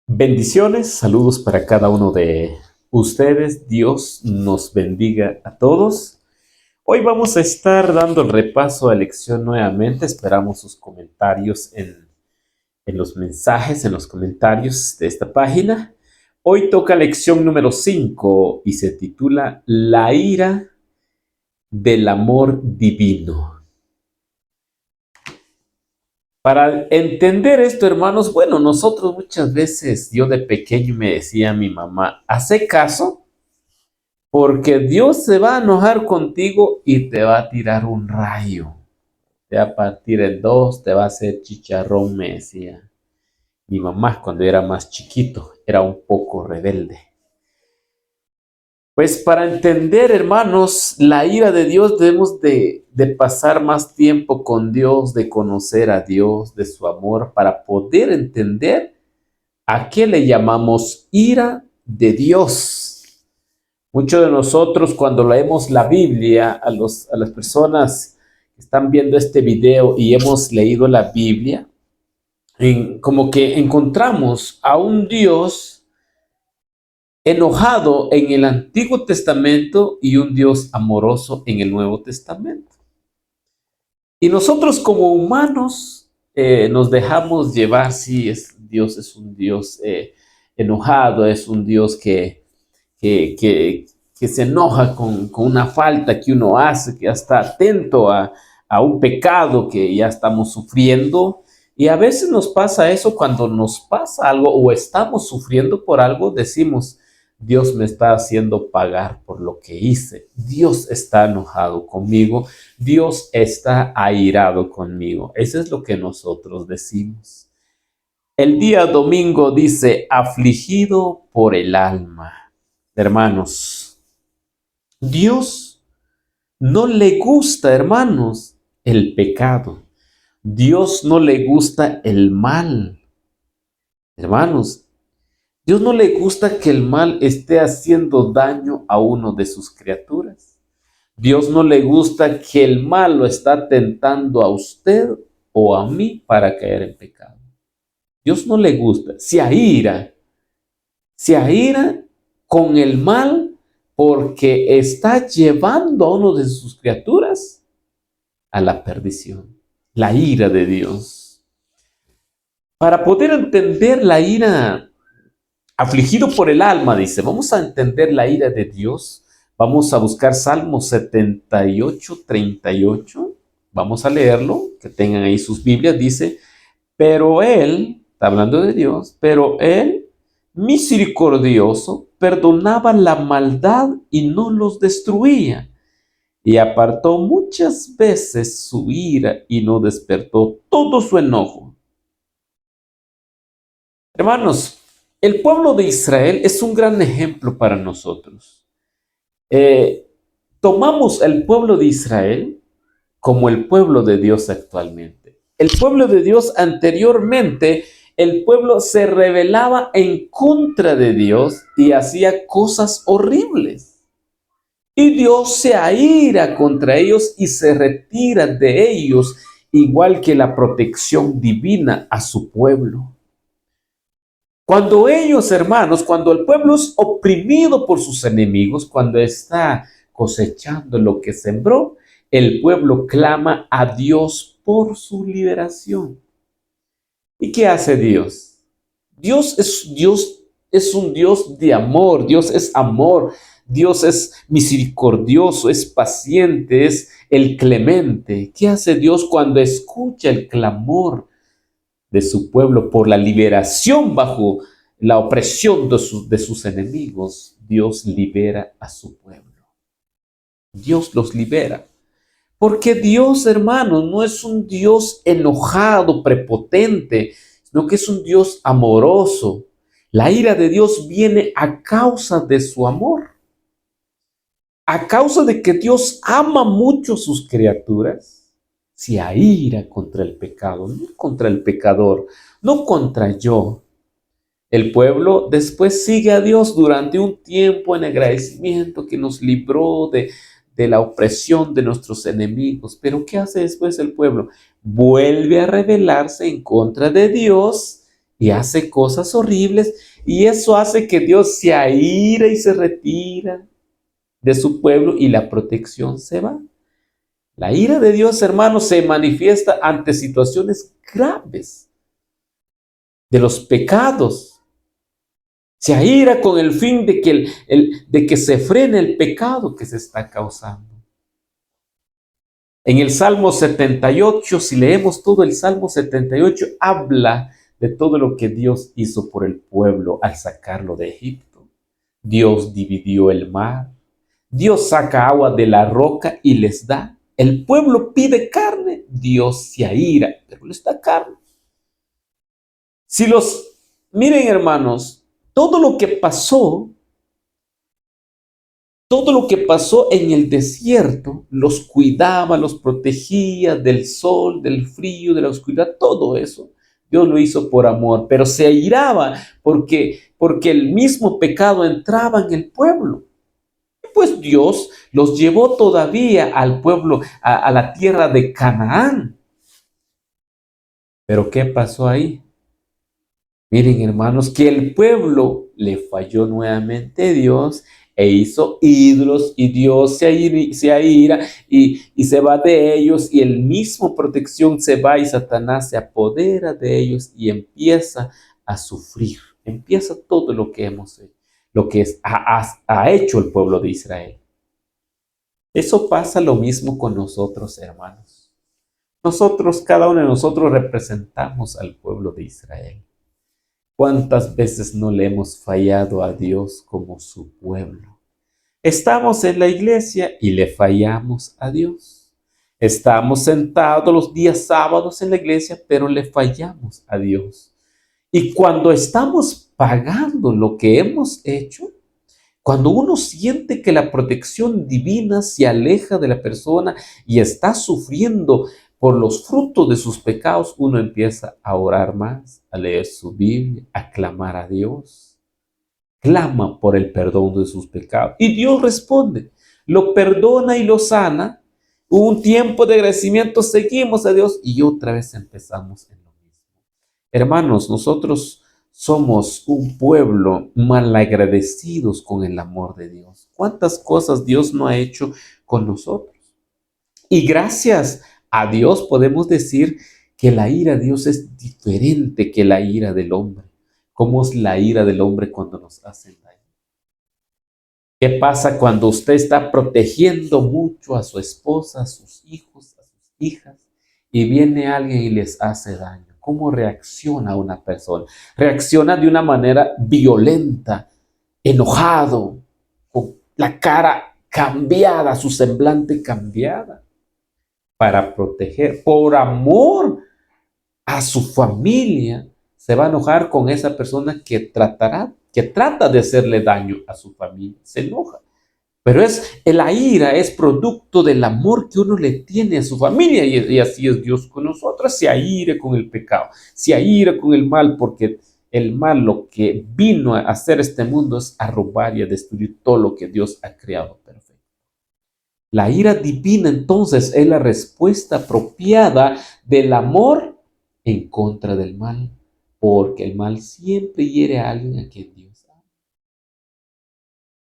Bendiciones, saludos para cada uno de ustedes. Dios nos bendiga a todos. Hoy vamos a estar dando el repaso a lección nuevamente. Esperamos sus comentarios en los mensajes, en los comentarios de esta página. Hoy toca lección número 5 y se titula La ira del amor divino. Para entender esto, hermanos, bueno, nosotros muchas veces, yo de pequeño me decía a mi mamá, hace caso, porque Dios se va a enojar contigo y te va a tirar un rayo. Te va a partir en dos, te va a hacer chicharrón, me decía. Mi mamá, cuando era más chiquito, era un poco rebelde. Pues para entender, hermanos, la ira de Dios debemos de pasar más tiempo con Dios, de conocer a Dios, de su amor, para poder entender a qué le llamamos ira de Dios. Muchos de nosotros cuando leemos la Biblia, a las personas que están viendo este video y hemos leído la Biblia, como que encontramos a un Dios enojado en el Antiguo Testamento y un Dios amoroso en el Nuevo Testamento. Y nosotros como humanos nos dejamos llevar, sí, Dios es un Dios enojado, es un Dios que, que, que se enoja con una falta que uno hace, que ya está atento a un pecado que ya estamos sufriendo. Y a veces nos pasa eso cuando nos pasa algo o estamos sufriendo por algo, decimos, Dios me está haciendo pagar por lo que hice. Dios está enojado conmigo. Dios está airado conmigo. Eso es lo que nosotros decimos. El día domingo dice, afligido por el alma. Hermanos, Dios no le gusta, hermanos, el pecado. Dios no le gusta el mal. Hermanos, Dios no le gusta que el mal esté haciendo daño a uno de sus criaturas. Dios no le gusta que el mal lo está tentando a usted o a mí para caer en pecado. Dios no le gusta. Se aira con el mal porque está llevando a uno de sus criaturas a la perdición. La ira de Dios. Para poder entender la ira, afligido por el alma, dice, vamos a entender la ira de Dios. Vamos a buscar Salmo 78:38. Vamos a leerlo, que tengan ahí sus Biblias. Dice, pero Él, está hablando de Dios, pero Él, misericordioso, perdonaba la maldad y no los destruía. Y apartó muchas veces su ira y no despertó todo su enojo. Hermanos, el pueblo de Israel es un gran ejemplo para nosotros. Eh, Tomamos el pueblo de Israel como el pueblo de Dios actualmente. El pueblo de Dios anteriormente, el pueblo se rebelaba en contra de Dios y hacía cosas horribles. Y Dios se aira contra ellos y se retira de ellos, igual que la protección divina a su pueblo. Cuando ellos, hermanos, cuando el pueblo es oprimido por sus enemigos, cuando está cosechando lo que sembró, el pueblo clama a Dios por su liberación. ¿Y qué hace Dios? Dios es un Dios de amor, Dios es amor, Dios es misericordioso, es paciente, es el clemente. ¿Qué hace Dios cuando escucha el clamor de su pueblo por la liberación bajo la opresión de sus enemigos? Dios libera a su pueblo. Dios los libera. Porque Dios, hermanos, no es un Dios enojado, prepotente, sino que es un Dios amoroso. La ira de Dios viene a causa de su amor. A causa de que Dios ama mucho a sus criaturas, se aira contra el pecado, no contra el pecador, no contra yo. El pueblo después sigue a Dios durante un tiempo en agradecimiento que nos libró de la opresión de nuestros enemigos. Pero ¿qué hace después el pueblo? Vuelve a rebelarse en contra de Dios y hace cosas horribles, y eso hace que Dios se aira y se retira de su pueblo y la protección se va. La ira de Dios, hermanos, se manifiesta ante situaciones graves de los pecados. Se aira con el fin de que, de que se frene el pecado que se está causando. En el Salmo 78, si leemos todo el Salmo 78, habla de todo lo que Dios hizo por el pueblo al sacarlo de Egipto. Dios dividió el mar. Dios saca agua de la roca y les da. El pueblo pide carne. Dios se aira, pero les da carne. Miren, hermanos, todo lo que pasó en el desierto, los cuidaba, los protegía del sol, del frío, de la oscuridad, todo eso. Dios lo hizo por amor, pero se airaba porque el mismo pecado entraba en el pueblo. Pues Dios los llevó todavía al pueblo, a la tierra de Canaán. Pero ¿qué pasó ahí? Miren, hermanos, que el pueblo le falló nuevamente a Dios e hizo ídolos, y Dios se aira y se va de ellos, y el mismo protección se va y Satanás se apodera de ellos y empieza a sufrir. Empieza todo lo que hemos hecho, lo que ha hecho el pueblo de Israel. Eso pasa lo mismo con nosotros, hermanos. Nosotros, cada uno de nosotros representamos al pueblo de Israel. ¿Cuántas veces no le hemos fallado a Dios como su pueblo? Estamos en la iglesia y le fallamos a Dios. Estamos sentados los días sábados en la iglesia, pero le fallamos a Dios. Y cuando estamos pagando lo que hemos hecho, cuando uno siente que la protección divina se aleja de la persona y está sufriendo por los frutos de sus pecados, uno empieza a orar más, a leer su Biblia, a clamar a Dios. Clama por el perdón de sus pecados. Y Dios responde, lo perdona y lo sana. Un tiempo de agradecimiento, seguimos a Dios y otra vez empezamos en lo mismo. Hermanos, nosotros somos un pueblo malagradecidos con el amor de Dios. ¿Cuántas cosas Dios no ha hecho con nosotros? Y gracias a Dios podemos decir que la ira de Dios es diferente que la ira del hombre. ¿Cómo es la ira del hombre cuando nos hacen daño? ¿Qué pasa cuando usted está protegiendo mucho a su esposa, a sus hijos, a sus hijas, y viene alguien y les hace daño? ¿Cómo reacciona una persona? Reacciona de una manera violenta, enojado, con la cara cambiada, su semblante cambiada, para proteger, por amor a su familia, se va a enojar con esa persona que trata de hacerle daño a su familia. Se enoja. Pero la ira es producto del amor que uno le tiene a su familia, y así es Dios con nosotros. Se aire con el pecado, se aire con el mal, porque el mal, lo que vino a hacer este mundo, es a robar y a destruir todo lo que Dios ha creado perfecto. La ira divina entonces es la respuesta apropiada del amor en contra del mal, porque el mal siempre hiere a alguien a quien Dios ama.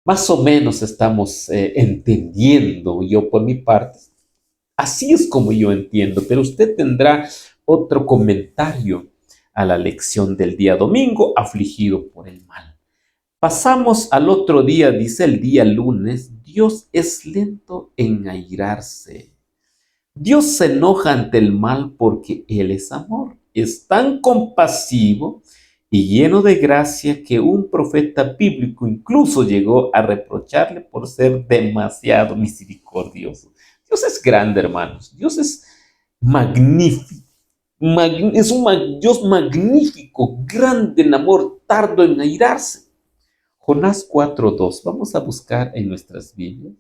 Más o menos estamos entendiendo, yo por mi parte, así es como yo entiendo, pero usted tendrá otro comentario a la lección del día domingo, afligido por el mal. Pasamos al otro día, dice el día lunes, Dios es lento en airarse. Dios se enoja ante el mal porque Él es amor. Es tan compasivo y lleno de gracia que un profeta bíblico incluso llegó a reprocharle por ser demasiado misericordioso. Dios es grande, hermanos. Dios es magnífico. Es un Dios magnífico, grande en amor, tardo en airarse. Jonás 4:2. Vamos a buscar en nuestras Biblias.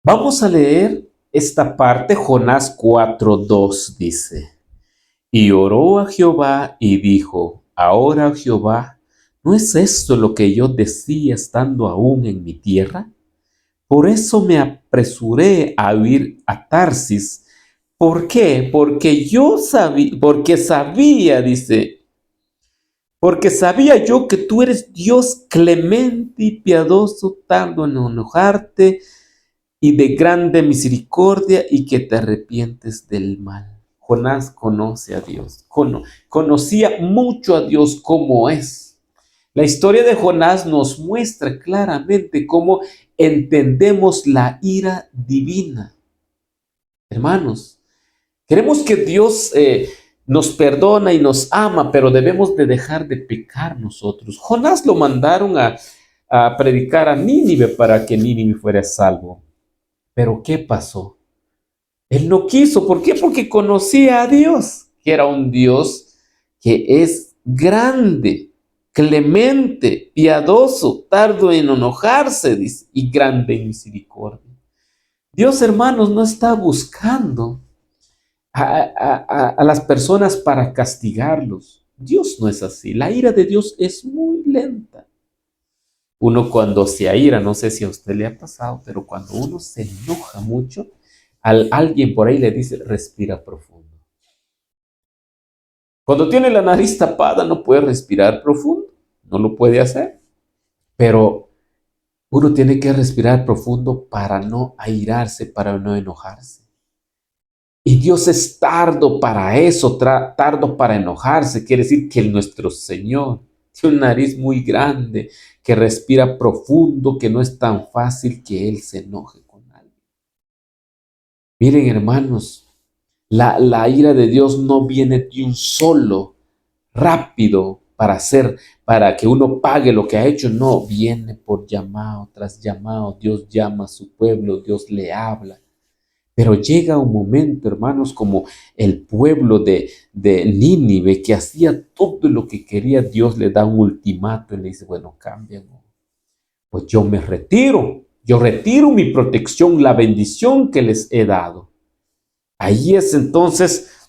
Vamos a leer esta parte. Jonás 4:2 dice: y oró a Jehová y dijo: ahora, Jehová, ¿no es esto lo que yo decía estando aún en mi tierra? Por eso me apresuré a huir a Tarsis. ¿Por qué? Porque sabía, dice, porque sabía yo que tú eres Dios clemente y piadoso, tardo en enojarte y de grande misericordia y que te arrepientes del mal. Jonás conoce a Dios, conocía mucho a Dios como es. La historia de Jonás nos muestra claramente cómo entendemos la ira divina. Hermanos, queremos que Dios nos perdona y nos ama, pero debemos de dejar de pecar nosotros. Jonás lo mandaron a predicar a Nínive para que Nínive fuera salvo. Pero ¿qué pasó? Él no quiso. ¿Por qué? Porque conocía a Dios, que era un Dios que es grande, clemente, piadoso, tardo en enojarse, dice, y grande en misericordia. Dios, hermanos, no está buscando a las personas para castigarlos. Dios no es así. La ira de Dios es muy lenta. Uno cuando se aira, no sé si a usted le ha pasado, pero cuando uno se enoja mucho, alguien por ahí le dice, respira profundo. Cuando tiene la nariz tapada, no puede respirar profundo, no lo puede hacer. Pero uno tiene que respirar profundo para no airarse, para no enojarse. Y Dios es tardo para eso, tardo para enojarse. Quiere decir que nuestro Señor tiene una nariz muy grande, que respira profundo, que no es tan fácil que Él se enoje con alguien. Miren, hermanos, la ira de Dios no viene de un solo, rápido, para que uno pague lo que ha hecho. No, viene por llamado tras llamado. Dios llama a su pueblo, Dios le habla. Pero llega un momento, hermanos, como el pueblo de Nínive, que hacía todo lo que quería, Dios le da un ultimato y le dice, bueno, cambia, ¿no? Pues yo retiro mi protección, la bendición que les he dado. Ahí es entonces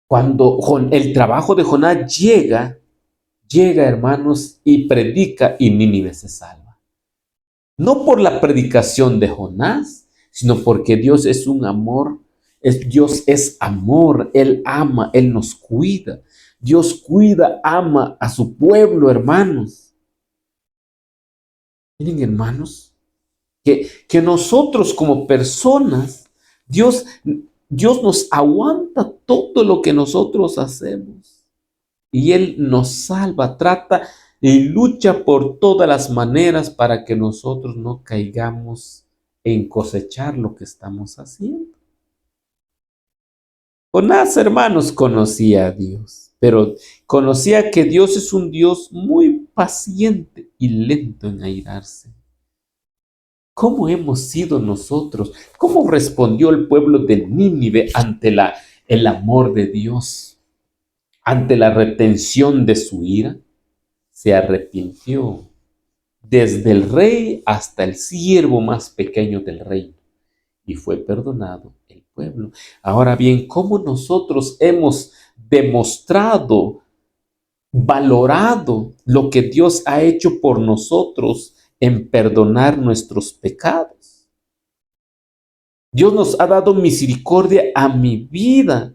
cuando el trabajo de Jonás llega, hermanos, y predica y Nínive se salva. No por la predicación de Jonás, sino porque Dios es un amor, Dios es amor, Él ama, Él nos cuida. Dios cuida, ama a su pueblo, hermanos. Miren, hermanos, que nosotros como personas, Dios nos aguanta todo lo que nosotros hacemos. Y Él nos salva, trata y lucha por todas las maneras para que nosotros no caigamos en cosechar lo que estamos haciendo. Jonás, hermanos, conocía a Dios, pero conocía que Dios es un Dios muy paciente y lento en airarse. ¿Cómo hemos sido nosotros? ¿Cómo respondió el pueblo de Nínive ante el amor de Dios? Ante la retención de su ira, se arrepintió, desde el rey hasta el siervo más pequeño del reino, y fue perdonado el pueblo. Ahora bien, ¿cómo nosotros hemos demostrado, valorado lo que Dios ha hecho por nosotros en perdonar nuestros pecados? Dios nos ha dado misericordia a mi vida.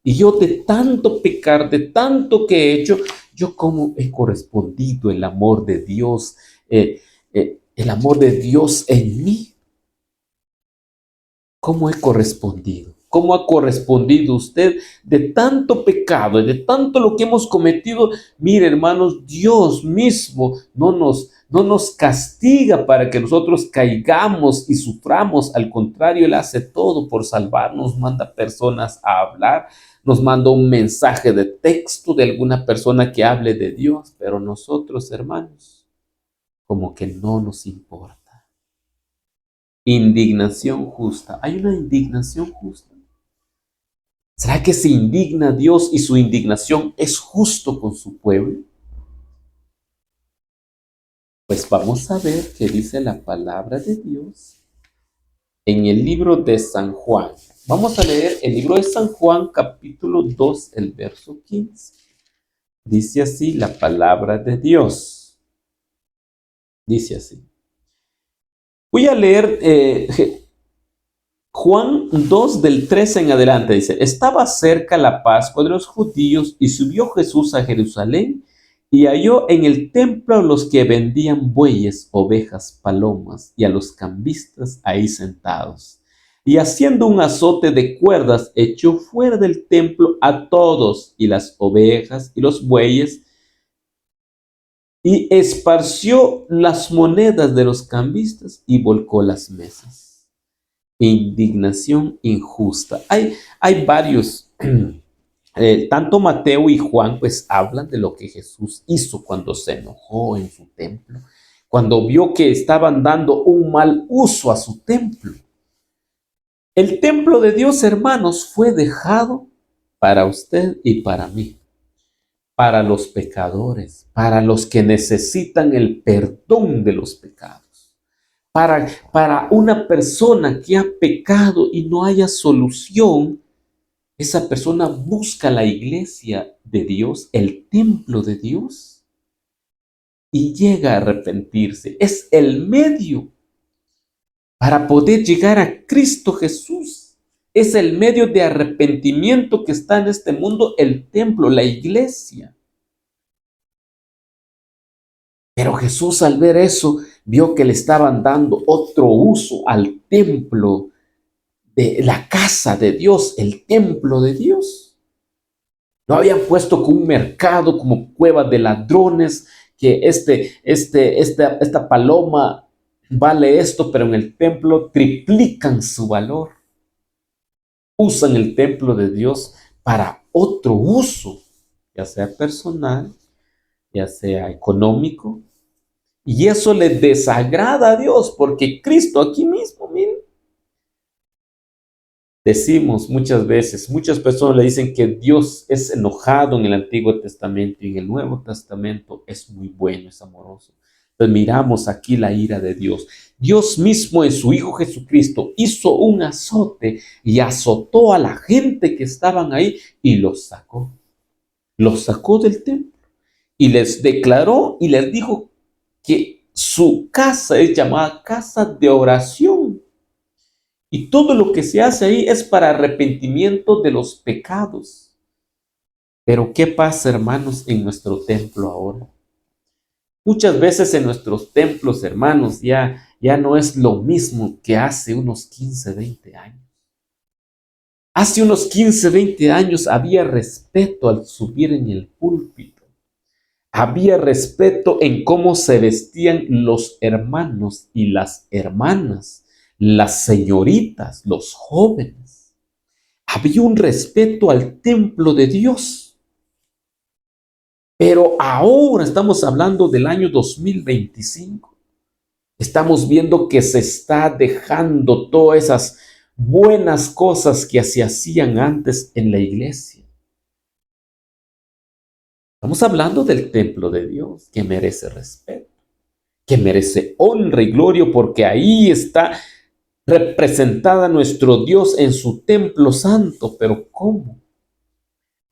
Y yo de tanto pecar, de tanto que he hecho, yo cómo he correspondido el amor de Dios, el amor de Dios en mí. ¿Cómo he correspondido? ¿Cómo ha correspondido usted de tanto pecado y de tanto lo que hemos cometido? Mire, hermanos, Dios mismo no nos castiga para que nosotros caigamos y suframos. Al contrario, Él hace todo por salvarnos, manda personas a hablar, nos manda un mensaje de texto de alguna persona que hable de Dios, pero nosotros, hermanos, como que no nos importa. Indignación justa. ¿Hay una indignación justa? ¿Será que se indigna Dios y su indignación es justo con su pueblo? Pues vamos a ver qué dice la palabra de Dios en el libro de San Juan. Vamos a leer el libro de San Juan, capítulo 2, el verso 15. Dice así la palabra de Dios. Dice así. Voy a leer Juan 2 del 13 en adelante dice, estaba cerca la Pascua de los judíos y subió Jesús a Jerusalén y halló en el templo a los que vendían bueyes, ovejas, palomas y a los cambistas ahí sentados. Y haciendo un azote de cuerdas, echó fuera del templo a todos y las ovejas y los bueyes y esparció las monedas de los cambistas y volcó las mesas. Indignación injusta. Hay varios, tanto Mateo y Juan pues hablan de lo que Jesús hizo cuando se enojó en su templo, cuando vio que estaban dando un mal uso a su templo. El templo de Dios, hermanos, fue dejado para usted y para mí, para los pecadores, para los que necesitan el perdón de los pecados. Para una persona que ha pecado y no haya solución, esa persona busca la iglesia de Dios, el templo de Dios, y llega a arrepentirse. Es el medio para poder llegar a Cristo Jesús. Es el medio de arrepentimiento que está en este mundo, el templo, la iglesia. Pero Jesús, al ver eso, vio que le estaban dando otro uso al templo de la casa de Dios, el templo de Dios. Lo habían puesto como un mercado, como cueva de ladrones, que esta paloma vale esto, pero en el templo triplican su valor. Usan el templo de Dios para otro uso, ya sea personal, ya sea económico, y eso le desagrada a Dios, porque Cristo aquí mismo, miren, decimos muchas veces, muchas personas le dicen que Dios es enojado en el Antiguo Testamento y en el Nuevo Testamento es muy bueno, es amoroso. Entonces miramos aquí la ira de Dios. Dios mismo en su Hijo Jesucristo hizo un azote y azotó a la gente que estaban ahí y los sacó. Los sacó del templo y les declaró y les dijo que su casa es llamada casa de oración. Y todo lo que se hace ahí es para arrepentimiento de los pecados. Pero ¿qué pasa, hermanos, en nuestro templo ahora? Muchas veces en nuestros templos, hermanos, ya no es lo mismo que hace unos 15, 20 años. Hace unos 15, 20 años había respeto al subir en el púlpito. Había respeto en cómo se vestían los hermanos y las hermanas, las señoritas, los jóvenes. Había un respeto al templo de Dios. Pero ahora estamos hablando del año 2025. Estamos viendo que se está dejando todas esas buenas cosas que se hacían antes en la iglesia. Estamos hablando del templo de Dios, que merece respeto, que merece honra y gloria, porque ahí está representada nuestro Dios en su templo santo. Pero ¿cómo?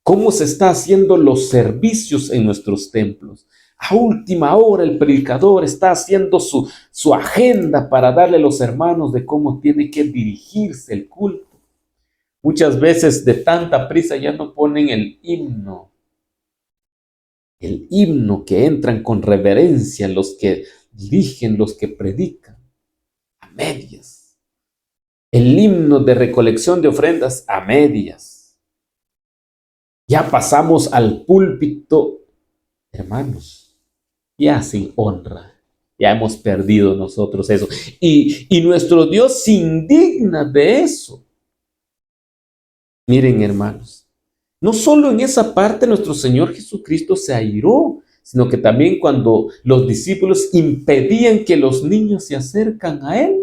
¿Cómo se está haciendo los servicios en nuestros templos? A última hora el predicador está haciendo su agenda para darle a los hermanos de cómo tiene que dirigirse el culto. Muchas veces de tanta prisa ya no ponen el himno que entran con reverencia los que dirigen, los que predican, a medias. El himno de recolección de ofrendas, a medias. Ya pasamos al púlpito, hermanos, ya sin honra. Ya hemos perdido nosotros eso. Y nuestro Dios se indigna de eso. Miren, hermanos, no solo en esa parte nuestro Señor Jesucristo se airó, sino que también cuando los discípulos impedían que los niños se acercan a Él,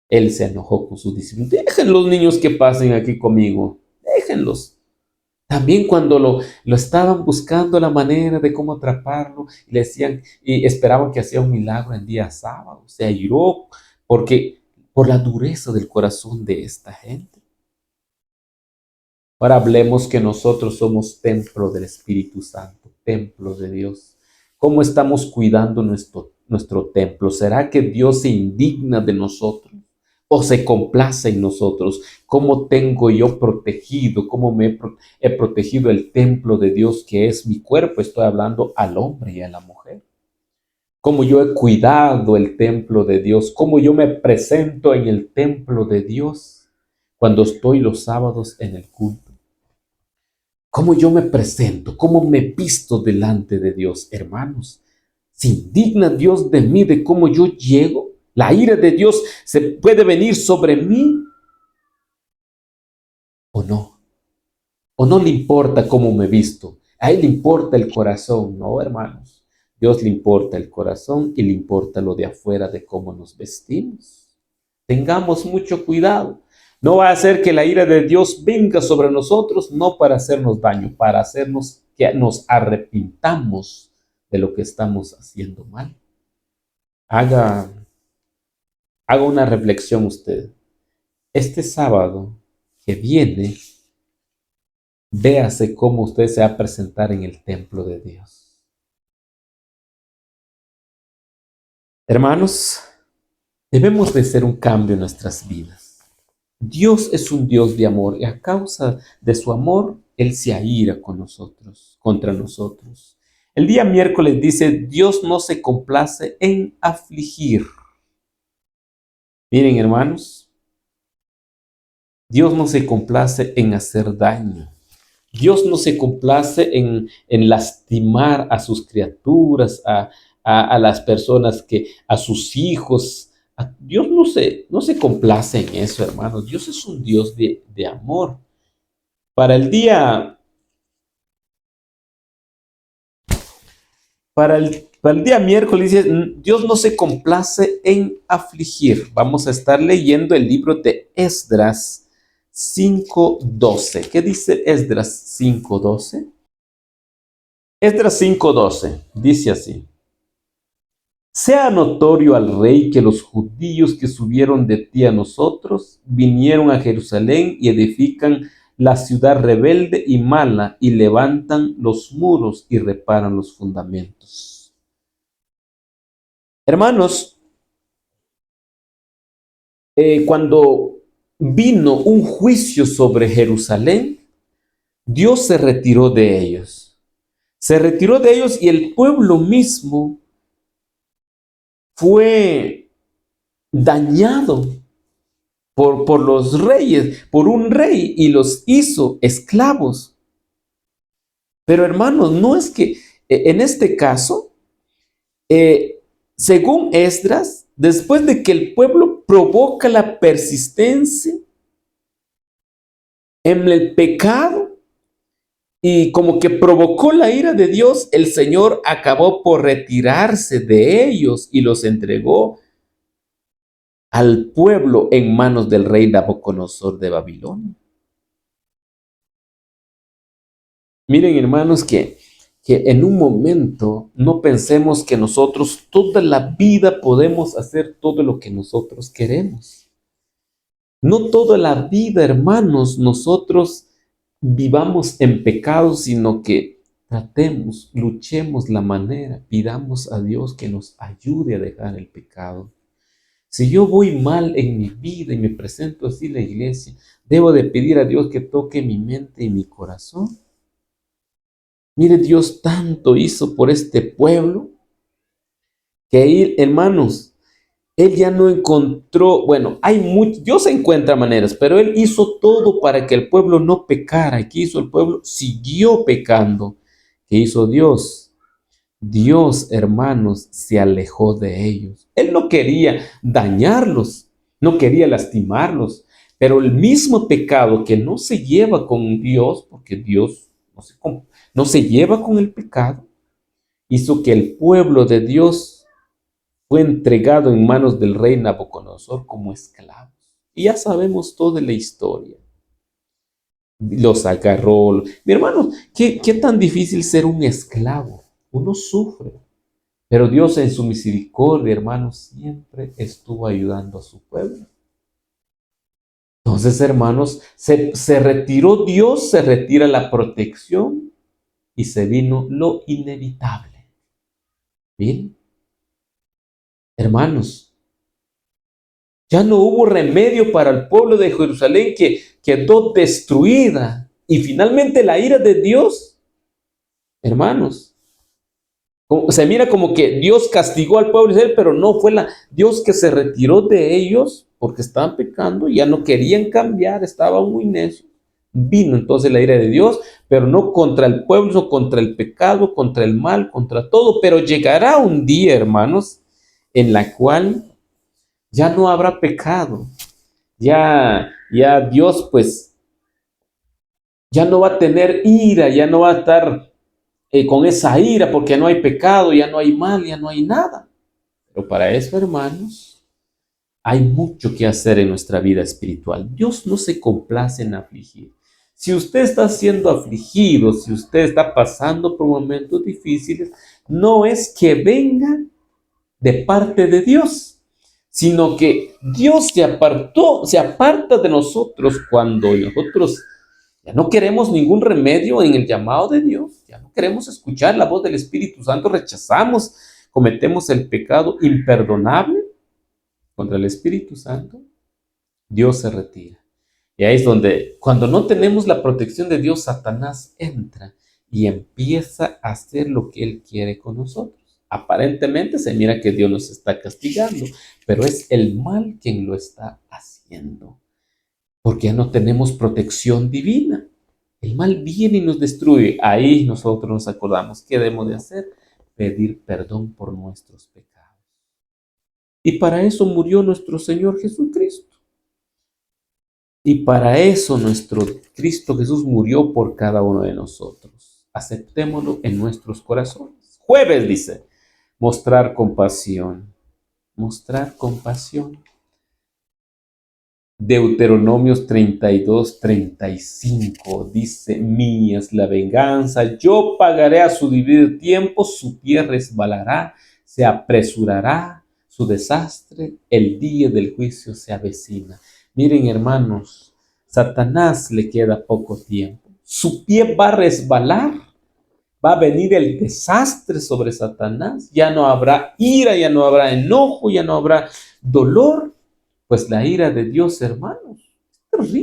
Él se enojó con sus discípulos. Dejen los niños que pasen aquí conmigo, déjenlos. También cuando lo estaban buscando la manera de cómo atraparlo, y le decían, y esperaban que hacía un milagro en día sábado, se airó por la dureza del corazón de esta gente. Ahora hablemos que nosotros somos templo del Espíritu Santo, templo de Dios. ¿Cómo estamos cuidando nuestro templo? ¿Será que Dios se indigna de nosotros o se complace en nosotros. ¿Cómo tengo yo protegido? ¿Cómo he protegido el templo de Dios que es mi cuerpo? Estoy hablando al hombre y a la mujer. ¿Cómo yo he cuidado el templo de Dios? ¿Cómo yo me presento en el templo de Dios cuando estoy los sábados en el culto? ¿Cómo yo me presento? ¿Cómo me visto delante de Dios? Hermanos, ¿se indigna Dios de mí, de cómo yo llego? ¿La ira de Dios se puede venir sobre mí o no? ¿O no le importa cómo me visto? A Él le importa el corazón, ¿no, hermanos? Dios le importa el corazón y le importa lo de afuera de cómo nos vestimos. Tengamos mucho cuidado. No va a hacer que la ira de Dios venga sobre nosotros, no para hacernos daño, para hacernos que nos arrepintamos de lo que estamos haciendo mal. Haga, haga una reflexión usted. Este sábado que viene, véase cómo usted se va a presentar en el templo de Dios. Hermanos, debemos de hacer un cambio en nuestras vidas. Dios es un Dios de amor y a causa de su amor, Él se aira con nosotros, contra nosotros. El día miércoles dice, Dios no se complace en afligir. Miren, hermanos, Dios no se complace en hacer daño. Dios no se complace en lastimar a sus criaturas, a las personas a sus hijos. Dios no se complace en eso, hermanos. Dios es un Dios de amor. Para el día, para el día miércoles dice, Dios no se complace en afligir. Vamos a estar leyendo el libro de Esdras 5:12. ¿Qué dice Esdras 5:12? Esdras 5:12 dice así: sea notorio al rey que los judíos que subieron de ti a nosotros vinieron a Jerusalén y edifican la ciudad rebelde y mala y levantan los muros y reparan los fundamentos. Hermanos, cuando vino un juicio sobre Jerusalén, Dios se retiró de ellos. Se retiró de ellos y el pueblo mismo fue dañado por los reyes, por un rey, y los hizo esclavos. Pero hermanos, no es que en este caso, según Esdras, después de que el pueblo provoca la persistencia en el pecado y como que provocó la ira de Dios, el Señor acabó por retirarse de ellos y los entregó al pueblo en manos del rey Nabucodonosor de Babilonia. Miren, hermanos, que en un momento no pensemos que nosotros toda la vida podemos hacer todo lo que nosotros queremos. No toda la vida, hermanos, nosotros vivamos en pecado, sino que tratemos, luchemos la manera, pidamos a Dios que nos ayude a dejar el pecado. Si yo voy mal en mi vida y me presento así en la iglesia, debo de pedir a Dios que toque mi mente y mi corazón. Mire, Dios tanto hizo por este pueblo que él, hermanos, él ya no encontró, bueno, Dios encuentra maneras, pero él hizo todo para que el pueblo no pecara. ¿Y qué hizo el pueblo? Siguió pecando. ¿Qué hizo Dios? Dios, hermanos, se alejó de ellos. Él no quería dañarlos, no quería lastimarlos, pero el mismo pecado que no se lleva con Dios, porque Dios no se lleva con el pecado, hizo que el pueblo de Dios fue entregado en manos del rey Nabucodonosor como esclavos. Y ya sabemos toda la historia. Los agarró. Mi hermano, ¿qué tan difícil ser un esclavo? Uno sufre. Pero Dios en su misericordia, hermanos, siempre estuvo ayudando a su pueblo. Entonces, hermanos, se retiró Dios, se retira la protección y se vino lo inevitable. Bien, hermanos, Ya no hubo remedio para el pueblo de Jerusalén que quedó destruida. Y finalmente la ira de Dios, hermanos, se mira como que Dios castigó al pueblo de Israel, pero no fue Dios que se retiró de ellos porque estaban pecando, ya no querían cambiar, estaban muy necios. Vino entonces la ira de Dios, pero no contra el pueblo, sino contra el pecado, contra el mal, contra todo. Pero llegará un día, hermanos, en la cual ya no habrá pecado. Ya Dios, pues, ya no va a tener ira, ya no va a estar con esa ira, porque no hay pecado, ya no hay mal, ya no hay nada. Pero para eso, hermanos, hay mucho que hacer en nuestra vida espiritual. Dios no se complace en afligir. Si usted está siendo afligido, si usted está pasando por momentos difíciles, no es que venga de parte de Dios, sino que Dios se aparta de nosotros cuando nosotros ya no queremos ningún remedio en el llamado de Dios, ya no queremos escuchar la voz del Espíritu Santo, rechazamos, cometemos el pecado imperdonable contra el Espíritu Santo, Dios se retira. Y ahí es donde, cuando no tenemos la protección de Dios, Satanás entra y empieza a hacer lo que él quiere con nosotros. Aparentemente se mira que Dios nos está castigando, pero es el mal quien lo está haciendo, porque ya no tenemos protección divina. El mal viene y nos destruye. Ahí nosotros nos acordamos qué debemos de hacer: pedir perdón por nuestros pecados. Y para eso murió nuestro Señor Jesucristo. Y para eso nuestro Cristo Jesús murió por cada uno de nosotros. Aceptémoslo en nuestros corazones. Jueves dice, mostrar compasión. Mostrar compasión. Deuteronomios 32:35 dice: mía es la venganza, yo pagaré a su debido tiempo, su pie resbalará, se apresurará su desastre, el día del juicio se avecina. Miren, hermanos, Satanás le queda poco tiempo, su pie va a resbalar, va a venir el desastre sobre Satanás, ya no habrá ira, ya no habrá enojo, ya no habrá dolor. Pues la ira de Dios, hermanos, es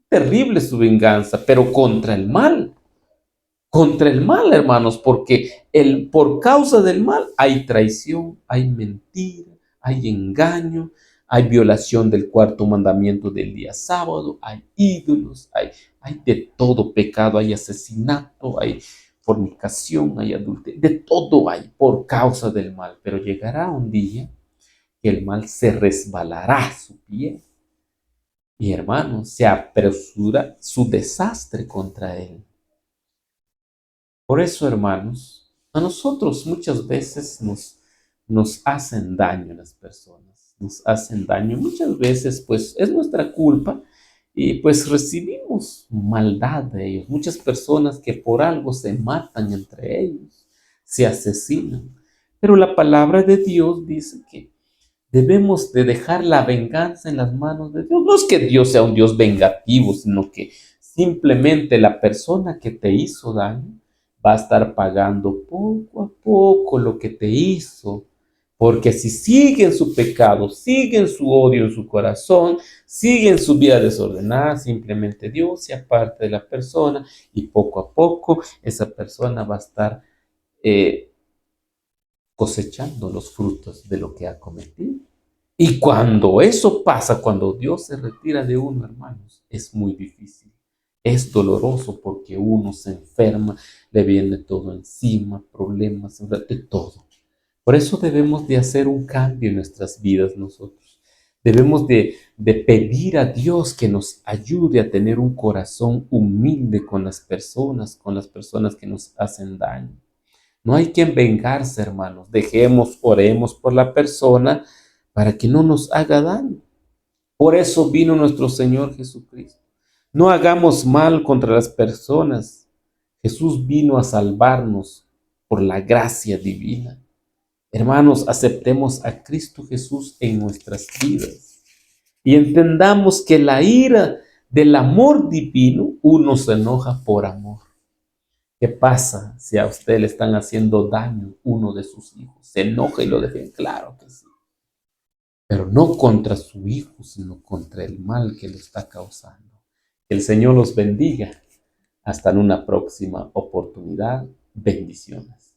terrible su venganza, pero contra el mal, hermanos, porque por causa del mal hay traición, hay mentira, hay engaño, hay violación del cuarto mandamiento del día sábado, hay ídolos, hay de todo pecado, hay asesinato, hay fornicación, hay adulterio, de todo hay por causa del mal, pero llegará un día que el mal se resbalará su pie y, hermanos, se apresura su desastre contra él. Por eso, hermanos, a nosotros muchas veces nos hacen daño las personas, nos hacen daño. Muchas veces, pues, es nuestra culpa y pues recibimos maldad de ellos. Muchas personas que por algo se matan entre ellos, se asesinan. Pero la palabra de Dios dice que debemos de dejar la venganza en las manos de Dios. No es que Dios sea un Dios vengativo, sino que simplemente la persona que te hizo daño va a estar pagando poco a poco lo que te hizo. Porque si siguen su pecado, siguen su odio en su corazón, siguen su vida desordenada, simplemente Dios se aparta de la persona y poco a poco esa persona va a estar cosechando los frutos de lo que ha cometido. Y cuando eso pasa, cuando Dios se retira de uno, hermanos, es muy difícil. Es doloroso porque uno se enferma, le viene todo encima, problemas, de todo. Por eso debemos de hacer un cambio en nuestras vidas nosotros. Debemos de pedir a Dios que nos ayude a tener un corazón humilde con las personas que nos hacen daño. No hay que vengarse, hermanos. Oremos por la persona para que no nos haga daño. Por eso vino nuestro Señor Jesucristo. No hagamos mal contra las personas. Jesús vino a salvarnos por la gracia divina. Hermanos, aceptemos a Cristo Jesús en nuestras vidas y entendamos que la ira del amor divino, uno se enoja por amor. ¿Qué pasa si a usted le están haciendo daño uno de sus hijos? ¿Se enoja y lo defiende? Claro que sí. pero no contra su hijo, sino contra el mal que lo está causando. Que el Señor los bendiga. Hasta en una próxima oportunidad. Bendiciones.